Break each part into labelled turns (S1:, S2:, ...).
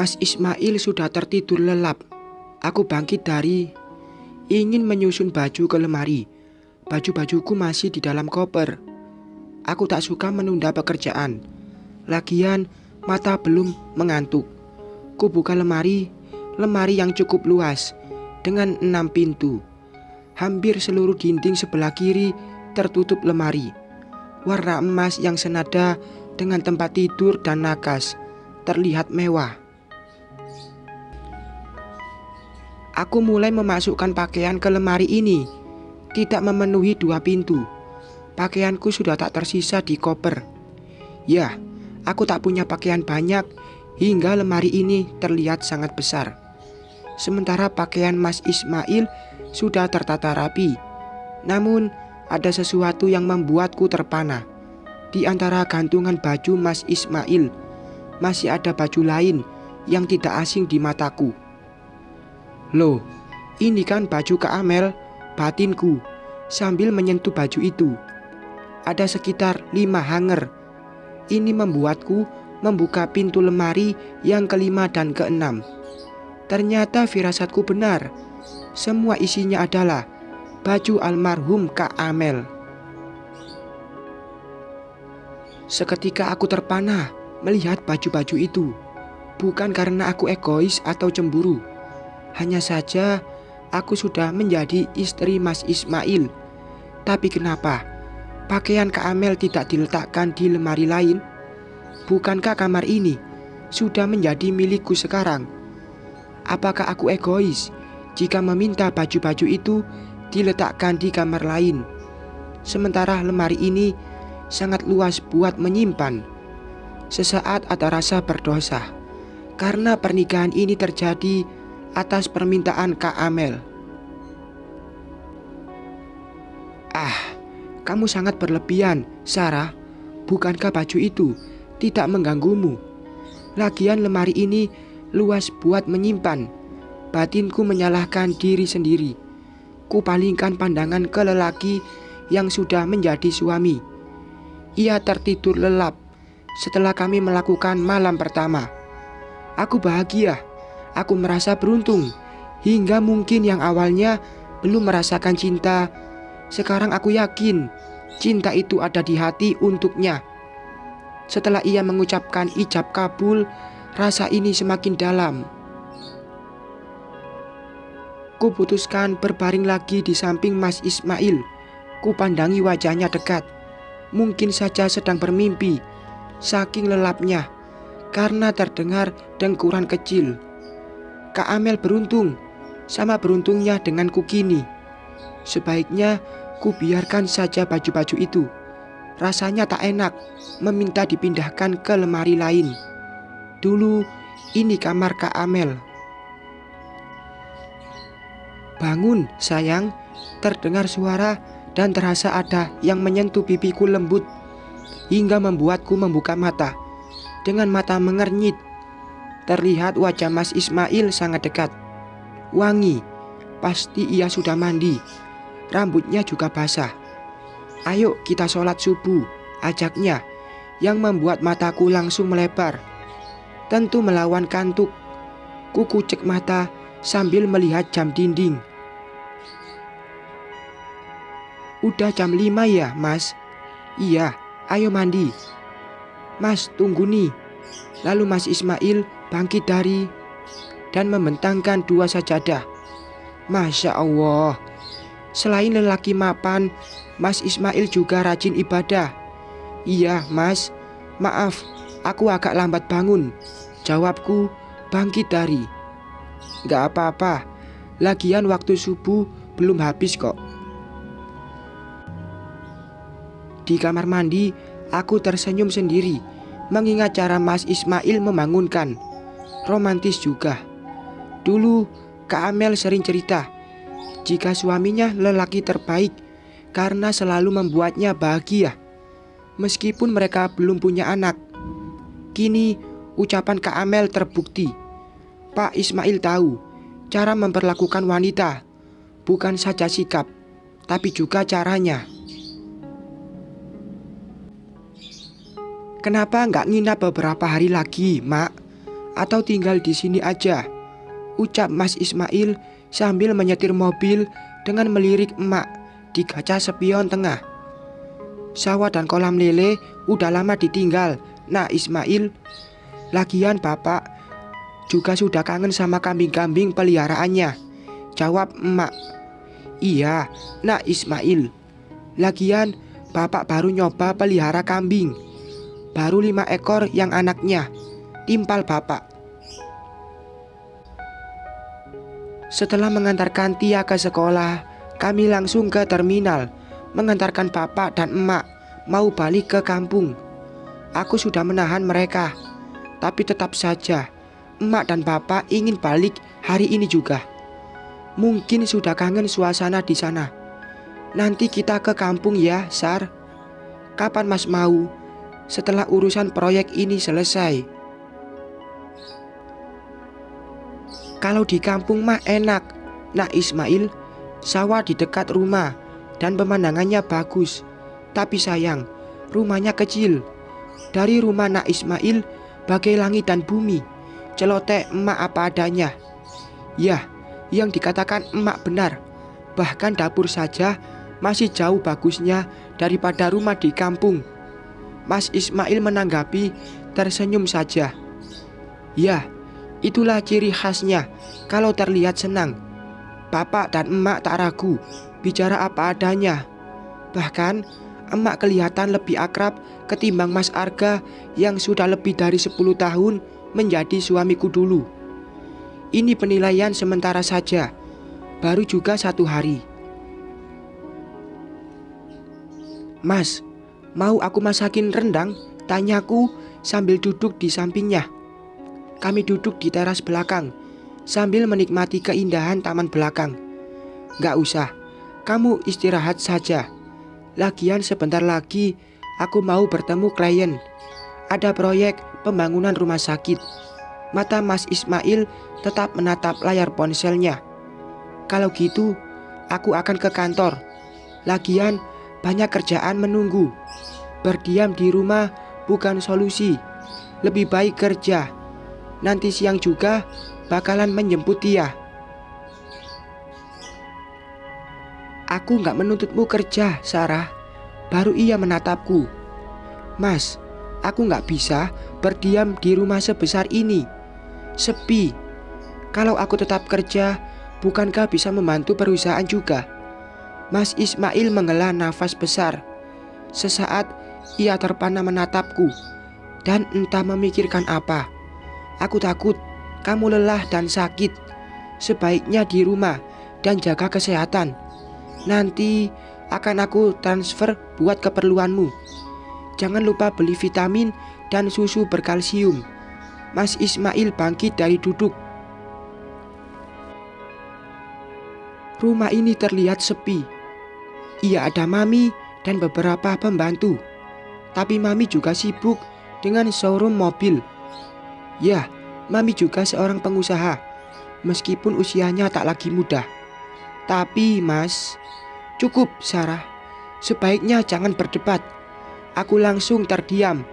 S1: Mas Ismail sudah tertidur lelap. Aku bangkit ingin menyusun baju ke lemari. Baju-bajuku masih di dalam koper. Aku tak suka menunda pekerjaan. Lagian mata belum mengantuk. Ku buka lemari yang cukup luas dengan 6 pintu. Hampir seluruh dinding sebelah kiri tertutup lemari. Warna emas yang senada dengan tempat tidur dan nakas terlihat mewah. Aku mulai memasukkan pakaian ke lemari ini. Tidak memenuhi 2 pintu. Pakaianku sudah tak tersisa di koper. Ya, aku tak punya pakaian banyak hingga lemari ini terlihat sangat besar. Sementara pakaian Mas Ismail sudah tertata rapi. Namun ada sesuatu yang membuatku terpana. Di antara gantungan baju Mas Ismail masih ada baju lain yang tidak asing di mataku. Loh, ini kan baju Kak Amel, batinku sambil menyentuh baju itu. Ada sekitar 5 hanger. Ini membuatku membuka pintu lemari yang ke-5 dan ke-6. Ternyata firasatku benar. Semua isinya adalah baju almarhum Kak Amel. Seketika aku terpana melihat baju-baju itu. Bukan karena aku egois atau cemburu. Hanya saja aku sudah menjadi istri Mas Ismail. Tapi kenapa pakaian Kak Amel tidak diletakkan di lemari lain? Bukankah kamar ini sudah menjadi milikku sekarang? Apakah aku egois jika meminta baju-baju itu diletakkan di kamar lain? Sementara lemari ini sangat luas buat menyimpan. Sesaat ada rasa berdosa karena pernikahan ini terjadi atas permintaan Kak Amel. Kamu sangat berlebihan, Sarah. Bukankah baju itu tidak mengganggumu? Lagian lemari ini luas buat menyimpan. Batinku menyalahkan diri sendiri. Ku palingkan pandangan ke lelaki yang sudah menjadi suami. Ia tertidur lelap setelah kami melakukan malam pertama. Aku bahagia. Aku merasa beruntung. Hingga mungkin yang awalnya belum merasakan cinta, sekarang aku yakin cinta itu ada di hati untuknya. Setelah ia mengucapkan ijab kabul, rasa ini semakin dalam. Ku putuskan berbaring lagi di samping Mas Ismail. Ku pandangi wajahnya dekat. Mungkin saja sedang bermimpi. Saking lelapnya, karena terdengar dengkuran kecil. Kak Amel beruntung, sama beruntungnya denganku kini. Sebaiknya ku biarkan saja baju-baju itu. Rasanya tak enak meminta dipindahkan ke lemari lain. Dulu ini kamar Kak Amel. Bangun sayang, terdengar suara dan terasa ada yang menyentuh pipiku lembut hingga membuatku membuka mata. Dengan mata mengernyit, terlihat wajah Mas Ismail sangat dekat. Wangi, pasti ia sudah mandi. Rambutnya juga basah. Ayo kita sholat subuh, ajaknya, yang membuat mataku langsung melebar. Tentu melawan kantuk. Ku kucek mata sambil melihat jam dinding. Udah jam 5 ya, Mas? Iya, ayo mandi. Mas, tunggu nih. Lalu Mas Ismail bangkit dan membentangkan 2 sajadah. Masya Allah. Selain lelaki mapan, Mas Ismail juga rajin ibadah. Iya, Mas. Maaf, aku agak lambat bangun. Jawabku bangkit dari. Gak apa-apa. Lagian waktu subuh belum habis kok. Di kamar mandi, aku tersenyum sendiri mengingat cara Mas Ismail membangunkan. Romantis juga. Dulu Kak Amel sering cerita jika suaminya lelaki terbaik karena selalu membuatnya bahagia meskipun mereka belum punya anak. Kini ucapan Kak Amel terbukti. Pak Ismail tahu cara memperlakukan wanita, bukan saja sikap, tapi juga caranya. Kenapa nggak nginap beberapa hari lagi, Mak? atau tinggal di sini aja?" ucap Mas Ismail sambil menyetir mobil dengan melirik emak di kaca spion tengah. "Sawah dan kolam lele udah lama ditinggal, Nak Ismail. Lagian bapak juga sudah kangen sama kambing-kambing peliharaannya," jawab emak. "Iya, Nak Ismail. Lagian bapak baru nyoba pelihara kambing. Baru 5 ekor yang anaknya," timpal bapak. Setelah mengantarkan Tia ke sekolah, kami langsung ke terminal mengantarkan bapak dan emak mau balik ke kampung. Aku sudah menahan mereka, tapi tetap saja emak dan bapak ingin balik hari ini juga. Mungkin sudah kangen suasana di sana. "Nanti kita ke kampung ya, Sar. Kapan Mas mau? Setelah urusan proyek ini selesai." "Kalau di kampung mah enak, Nak Ismail. Sawah di dekat rumah dan pemandangannya bagus. Tapi sayang, rumahnya kecil. Dari rumah Nak Ismail bagai langit dan bumi," celotek emak apa adanya. Ya, yang dikatakan emak benar. Bahkan dapur saja masih jauh bagusnya daripada rumah di kampung. Mas Ismail menanggapi tersenyum saja. Ya, itulah ciri khasnya kalau terlihat senang. Bapak dan emak tak ragu bicara apa adanya. Bahkan emak kelihatan lebih akrab ketimbang Mas Arga yang sudah lebih dari 10 tahun menjadi suamiku dulu. Ini penilaian sementara saja, baru juga 1 hari. "Mas, mau aku masakin rendang?" tanyaku sambil duduk di sampingnya. Kami duduk di teras belakang sambil menikmati keindahan taman belakang. "Gak usah, kamu istirahat saja. Lagian sebentar lagi aku mau bertemu klien. Ada proyek pembangunan rumah sakit." Mata Mas Ismail tetap menatap layar ponselnya. "Kalau gitu, aku akan ke kantor. Lagian banyak kerjaan menunggu. Berdiam di rumah bukan solusi. Lebih baik kerja. Nanti siang juga bakalan menjemput Tia." "Aku gak menuntutmu kerja, Sarah." Baru ia menatapku. "Mas, aku gak bisa berdiam di rumah sebesar ini. Sepi. Kalau aku tetap kerja, bukankah bisa membantu perusahaan juga?" Mas Ismail menghela nafas besar. Sesaat ia terpana menatapku dan entah memikirkan apa. "Aku takut kamu lelah dan sakit. Sebaiknya di rumah dan jaga kesehatan. Nanti akan aku transfer buat keperluanmu. Jangan lupa beli vitamin dan susu berkalsium." Mas Ismail bangkit dari duduk. Rumah ini terlihat sepi. Ia ada Mami dan beberapa pembantu. Tapi Mami juga sibuk dengan showroom mobil. Ya, Mami juga seorang pengusaha, meskipun usianya tak lagi muda. "Tapi Mas..." "Cukup, Sarah. Sebaiknya jangan berdebat." Aku langsung terdiam.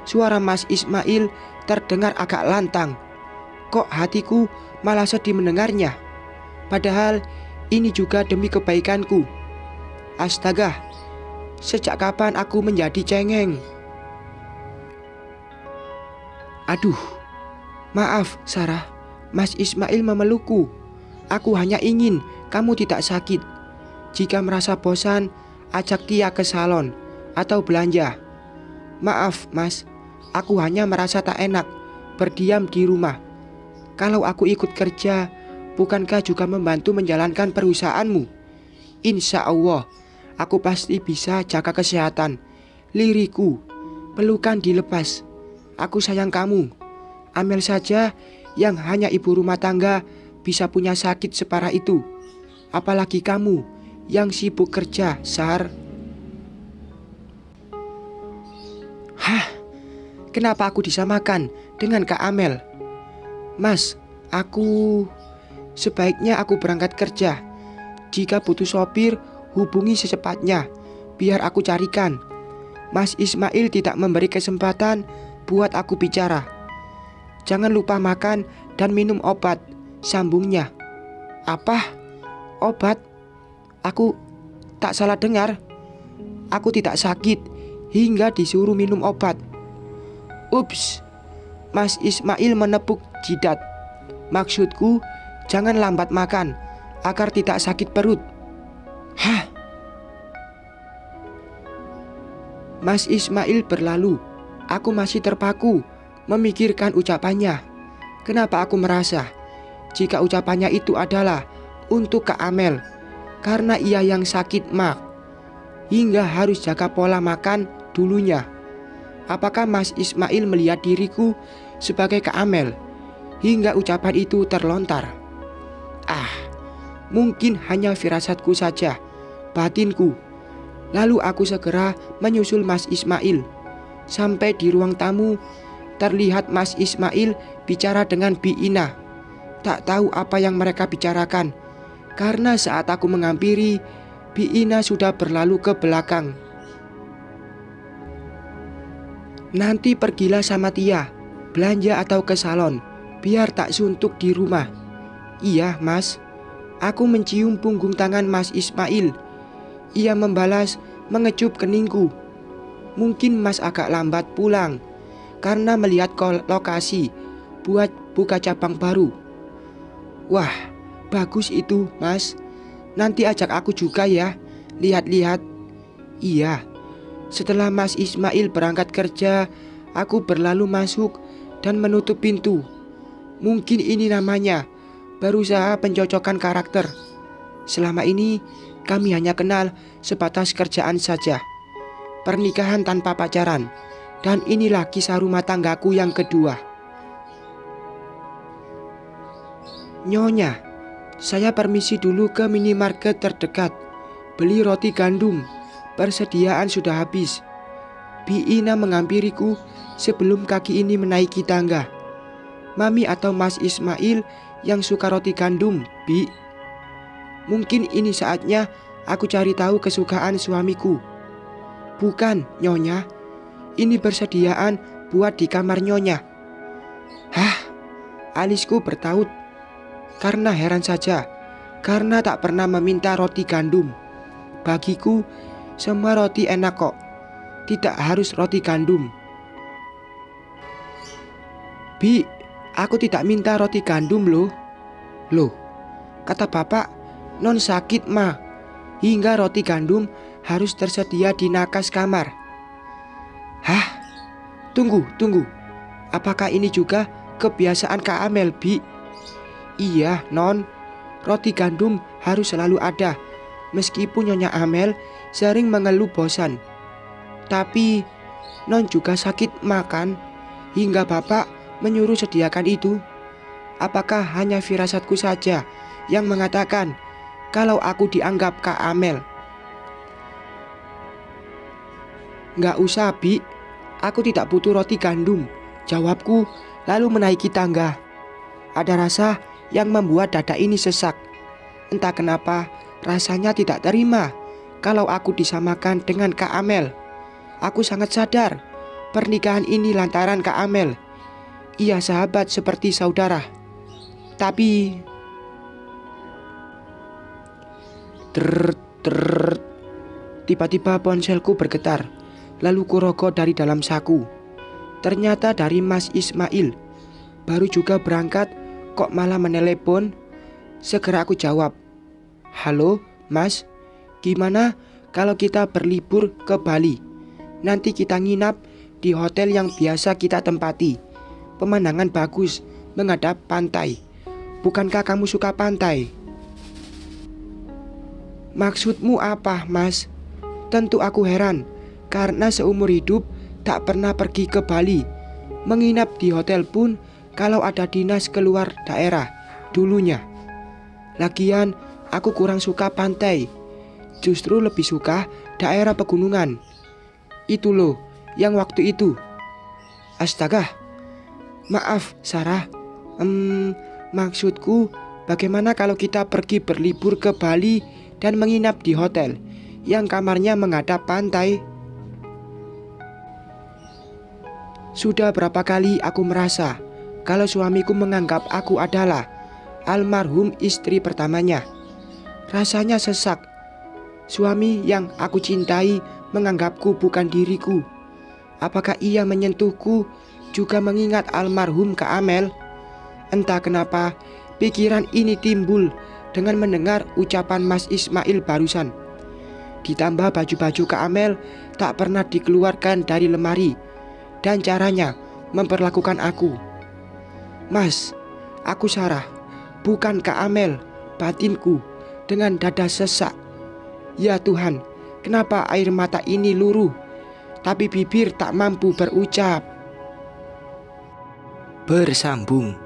S1: Suara Mas Ismail terdengar agak lantang. Kok hatiku malah sedih mendengarnya. Padahal ini juga demi kebaikanku. Astaga, sejak kapan aku menjadi cengeng? "Aduh, maaf Sarah." Mas Ismail memelukku. "Aku hanya ingin kamu tidak sakit. Jika merasa bosan, ajak Tia ke salon atau belanja." "Maaf Mas, aku hanya merasa tak enak berdiam di rumah. Kalau aku ikut kerja, bukankah juga membantu menjalankan perusahaanmu? Insya Allah, aku pasti bisa jaga kesehatan." Liriku, pelukan dilepas. "Aku sayang kamu. Amel saja yang hanya ibu rumah tangga bisa punya sakit separah itu. Apalagi kamu yang sibuk kerja, Sar." Hah, kenapa aku disamakan dengan Kak Amel? "Mas, sebaiknya aku berangkat kerja. Jika butuh sopir, hubungi secepatnya, biar aku carikan." Mas Ismail tidak memberi kesempatan buat aku bicara. Jangan lupa makan dan minum obat, sambungnya. Apa? Obat? Aku tak salah dengar. Aku tidak sakit hingga disuruh minum obat. Ups, Mas Ismail menepuk jidat. Maksudku, jangan lambat makan agar tidak sakit perut. Hah? Mas Ismail berlalu. Aku masih terpaku memikirkan ucapannya. Kenapa aku merasa jika ucapannya itu adalah untuk Kak Amel, karena ia yang sakit mah, hingga harus jaga pola makan dulunya. Apakah Mas Ismail melihat diriku sebagai Kak Amel hingga ucapan itu terlontar? Mungkin hanya firasatku saja, batinku. Lalu aku segera menyusul Mas Ismail. Sampai di ruang tamu, terlihat Mas Ismail bicara dengan Bi Ina. Tak tahu apa yang mereka bicarakan, karena saat aku menghampiri, Bi Ina sudah berlalu ke belakang. Nanti pergilah sama Tia, belanja atau ke salon, biar tak suntuk di rumah. Iya, Mas. Aku mencium punggung tangan Mas Ismail. Ia membalas mengecup keningku. Mungkin Mas agak lambat pulang karena melihat lokasi buat buka cabang baru. Wah, bagus itu, Mas. Nanti ajak aku juga ya, lihat-lihat. Iya. Setelah Mas Ismail berangkat kerja, aku berlalu masuk dan menutup pintu. Mungkin ini namanya berusaha pencocokan karakter. Selama ini kami hanya kenal sebatas kerjaan saja. Pernikahan tanpa pacaran. Dan inilah kisah rumah tanggaku yang kedua. Nyonya, saya permisi dulu ke minimarket terdekat, beli roti gandum. Persediaan sudah habis. Bi Ina menghampiriku sebelum kaki ini menaiki tangga. Mami atau Mas Ismail yang suka roti gandum, Bi? Mungkin ini saatnya aku cari tahu kesukaan suamiku. Bukan, Nyonya. Ini persediaan buat di kamar Nyonya. Hah? Alisku bertaut. Karena heran saja, karena tak pernah meminta roti gandum. Bagiku, semua roti enak kok. Tidak harus roti gandum. Bi, aku tidak minta roti gandum loh. Loh, kata bapak, non sakit mah, hingga roti gandum harus tersedia di nakas kamar. Hah? Tunggu. Apakah ini juga kebiasaan Kak Amel, Bi? Iya, non. Roti gandum harus selalu ada, meskipun Nyonya Amel sering mengeluh bosan. Tapi non juga sakit makan, hingga bapak menyuruh sediakan itu. Apakah hanya firasatku saja yang mengatakan kalau aku dianggap Kak Amel? Nggak usah, Bi. Aku tidak butuh roti gandum, jawabku lalu menaiki tangga. Ada rasa yang membuat dada ini sesak. Entah kenapa rasanya tidak terima kalau aku disamakan dengan Kak Amel. Aku sangat sadar pernikahan ini lantaran Kak Amel. Ia sahabat seperti saudara. Tapi tiba-tiba ponselku bergetar. Lalu kurogoh dari dalam saku. Ternyata dari Mas Ismail. Baru juga berangkat kok malah menelepon. Segera aku jawab. Halo Mas, gimana kalau kita berlibur ke Bali? Nanti kita nginap di hotel yang biasa kita tempati. Pemandangan bagus menghadap pantai. Bukankah kamu suka pantai? Maksudmu apa, Mas? Tentu aku heran, karena seumur hidup tak pernah pergi ke Bali. Menginap di hotel pun kalau ada dinas keluar daerah dulunya. Lagian aku kurang suka pantai. Justru lebih suka daerah pegunungan. Itu loh yang waktu itu. Astaga. Maaf Sarah. Maksudku bagaimana kalau kita pergi berlibur ke Bali dan menginap di hotel yang kamarnya menghadap pantai? Sudah berapa kali aku merasa kalau suamiku menganggap aku adalah almarhum istri pertamanya. Rasanya sesak. Suami yang aku cintai menganggapku bukan diriku. Apakah ia menyentuhku juga mengingat almarhum Kak Amel? Entah kenapa pikiran ini timbul dengan mendengar ucapan Mas Ismail barusan. Ditambah baju-baju Kak Amel tak pernah dikeluarkan dari lemari dan caranya memperlakukan aku. Mas, aku Sarah, bukan Kak Amel, batinku dengan dada sesak. Ya Tuhan, kenapa air mata ini luruh, tapi bibir tak mampu berucap.
S2: Bersambung.